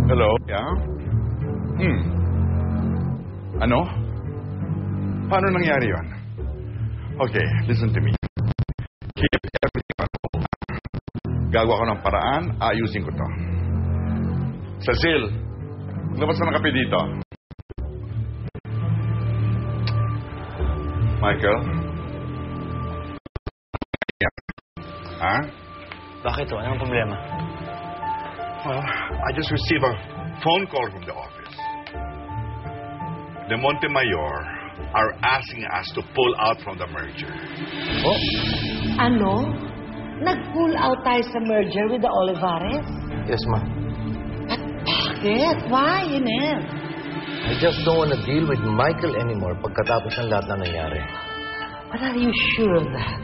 Hello? Yeah? Ano? Paano nangyari yun? Okay, listen to me. Keep everything on hold. Gagawa ko ng paraan, ayusin ko to. Cecil, labas ka ng kape dito. Michael? Ha? Bakit to? Anong problema? Well, I just received a phone call from the office. The Montemayor are asking us to pull out from the merger. Oh? Ano? Nag-pull out tayo sa merger with the Olivares? Yes, ma. At bakit? Why, Iner? I just don't want to deal with Michael anymore pagkatapos ng lahat na nangyari. But are you sure of that?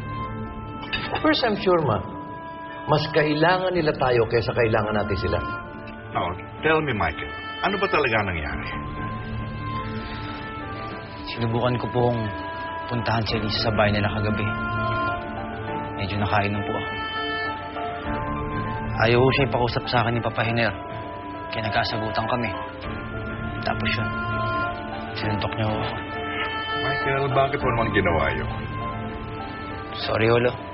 Of course, I'm sure, ma. Mas kailangan nila tayo kaysa kailangan natin sila. Now, tell me, Michael, ano ba talaga nangyari? Sinubukan ko pong puntahan si Elisa sa bahay nila kagabi. Medyo nakainom po ako. Ayaw ko siya ipakusap sa akin ni Papa Hiner. Kaya nagkasagutan kami. Tapos yun, sinuntok niyo ako. Michael, bakit mo naman ginawa yun? Sorry, Olo.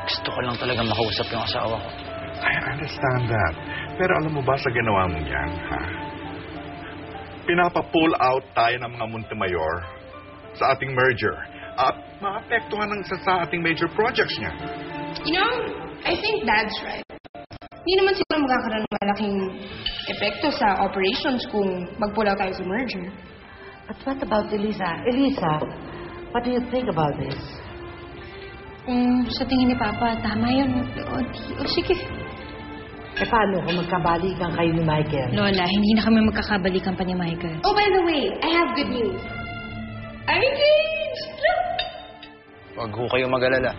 Gusto ko lang talaga makausap yung asawa ko. I understand that. Pero alam mo ba sa ginawa mo yan, ha? Pinapa-pull out tayo ng mga Montemayor sa ating merger at maapektuhan ng sa ating major projects niya. You know, I think Dad's right. Hindi naman siguro magkakaroon ng malaking epekto sa operations kung mag-pull out tayo sa merger. But what about Elisa? Elisa, what do you think about this? Sa tingin ni Papa, tama yun. O sige. Eh, paano kung magkabalikan kayo ni Michael? Lola, hindi na kami magkakabalikan pa ni Michael. Oh, by the way, I have good news. I'm engaged! Huwag ho kayo mag-alala.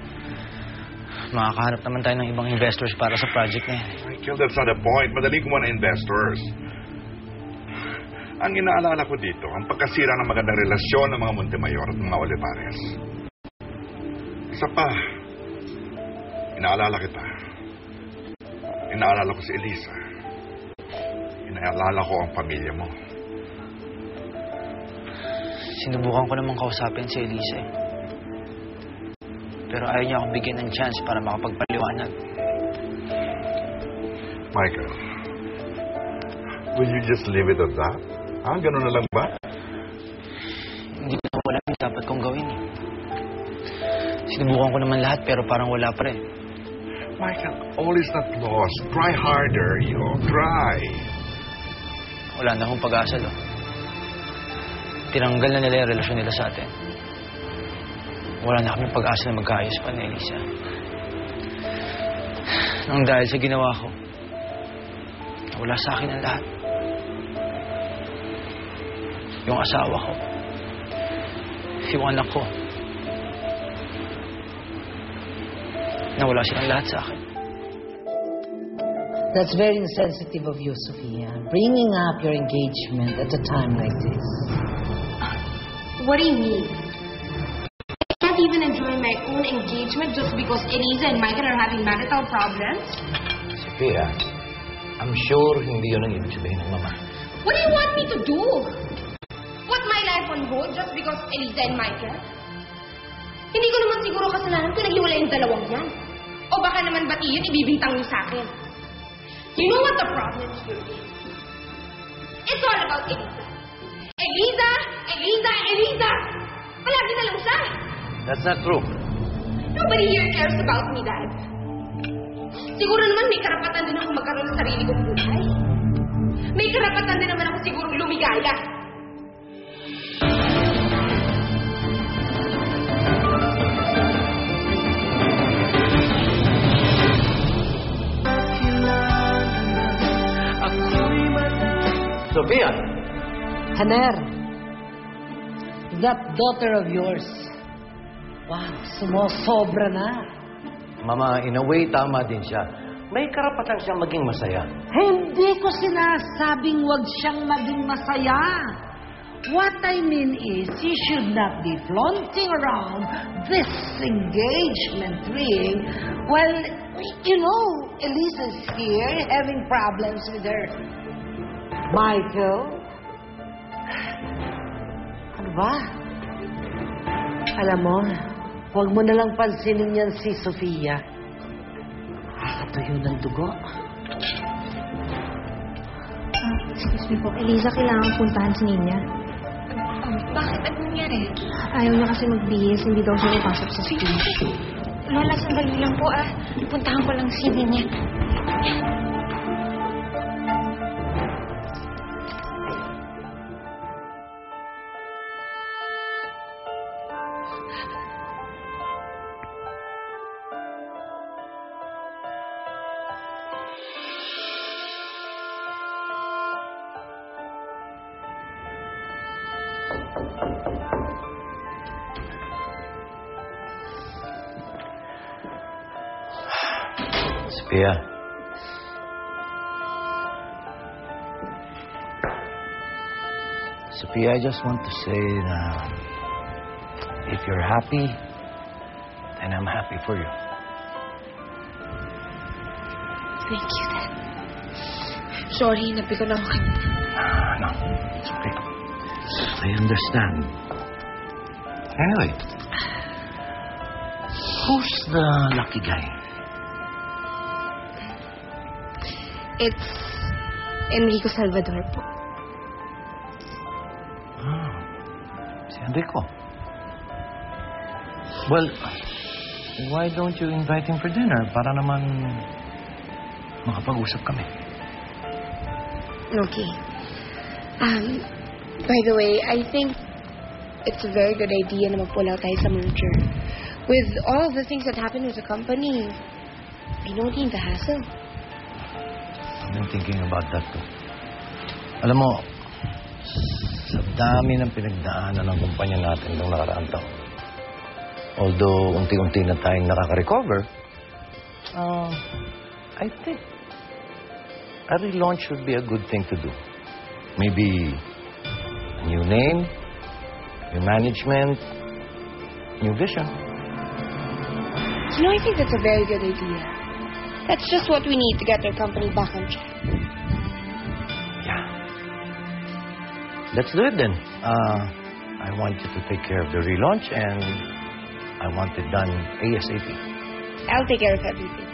Makakahanap naman tayo ng ibang investors para sa project na yan. Michael, that's not the point. Madali kumuha ng investors. Ang inaalala ko dito, ang pagkasira ng magandang relasyon ng mga Montemayor at mga Olivares. Isa pa, inaalala kita. Inaalala ko si Elisa. Inaalala ko ang pamilya mo. Sinubukan ko namang kausapin si Elisa eh. Pero ayaw niya akong bigyan ng chance para makapagpaliwanag. Michael, will you just leave it at that? Ah, ganun na lang ba? Hindi ko wala yung dapat kong gawin eh. Sinubukan ko naman lahat pero parang wala pa rin. Michael, all is not lost. Try harder, try. Wala na akong pag-asa, lo. Tinanggal na nila yung relasyon nila sa atin. Wala na kami pag-asa na magkaayos pa ni Elisa. Nang dahil sa ginawa ko, wala sa akin ang lahat. Yung asawa ko. Yung anak ko. Nawala silang lahat sa akin. That's very insensitive of you, Sofia. Bringing up your engagement at a time like this. What do you mean? I can't even enjoy my own engagement just because Elisa and Michael are having marital problems? Sophia, I'm sure hindi yun ang ibig sabihin ng mama. What do you want me to do? Put my life on hold just because Elisa and Michael? Hindi ko naman siguro kasalanan kung naghiwalay yung dalawang yan. O baka naman bati yun, ibibintang niyo sa akin. You know what the problem here is? It's all about Elisa. Elisa! Elisa! Elisa! Palagi na lang siya. That's not true. Nobody here cares about me, Dad. Siguro naman may karapatan din ako magkaroon ng sarili kong buhay. May karapatan din naman ako siguro lumigaya. Sophia! Haner, that daughter of yours, wow, sumosobra na. Mama, in a way, tama din siya. May karapatan siyang maging masaya. Hindi ko sinasabing wag siyang maging masaya. What I mean is, you should not be flaunting around this engagement ring while, you know, Elisa's here having problems with her Michael? Ano ba? Alam mo, huwag mo nalang pansinin yan si Sofia. Nakakatuyo ng dugo. Excuse me po. Eliza, kailangan puntahan si Nina. Bakit? Ano nangyari? Ayaw niya kasi magbihis. Hindi daw siya ipasok sa school. Lola, sandali lang po Puntahan ko lang si Nina. Sophia. Sophia, I just want to say that if you're happy, then I'm happy for you. Thank you, Dad. Sorry, napikon ako kanina. No, it's okay. I understand. Anyway, who's the lucky guy? It's Enrico Salvador po. Si Enrico. Well, why don't you invite him for dinner para naman makapag-usap kami? Okay. By the way, I think it's a very good idea na mag-pull out tayo sa merger. With all the things that happened with the company, we don't need the hassle. I've been thinking about that too. Alam mo, sa dami ng pinagdaanan ng kumpanya natin noong nakaraang taon, although unti-unti na tayong nakaka-recover, I think a relaunch would be a good thing to do. Maybe a new name, new management, new vision. You know, I think that's a very good idea. That's just what we need to get our company back on track. Yeah. Let's do it then. I want you to take care of the relaunch and I want it done ASAP. I'll take care of everything.